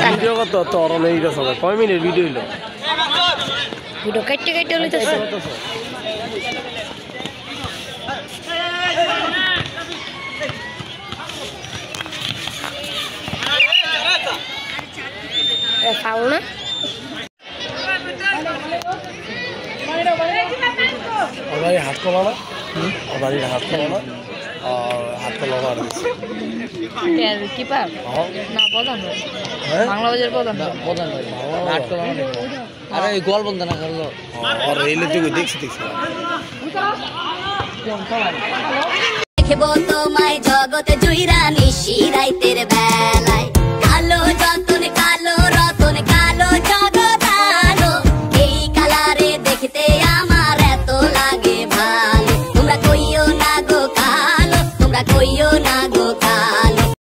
video কত তোর নেই গেছে কয় মিনিট ভিডিও হইলো ভিডিও কাটতে কাটতে লইতেছে ফাউল না ওই হাত কলা না ওই হাত কলা না আর হাত কলা আর এর কিপার না প্রধান বাংলাদেশের প্রধান হাত কলা আরে এই গোল বন্ধ না করলো আর রেলে থেকে দেখছি দেখবো তোমায় জগতে জুইরা নিশি রাইতের বেলায়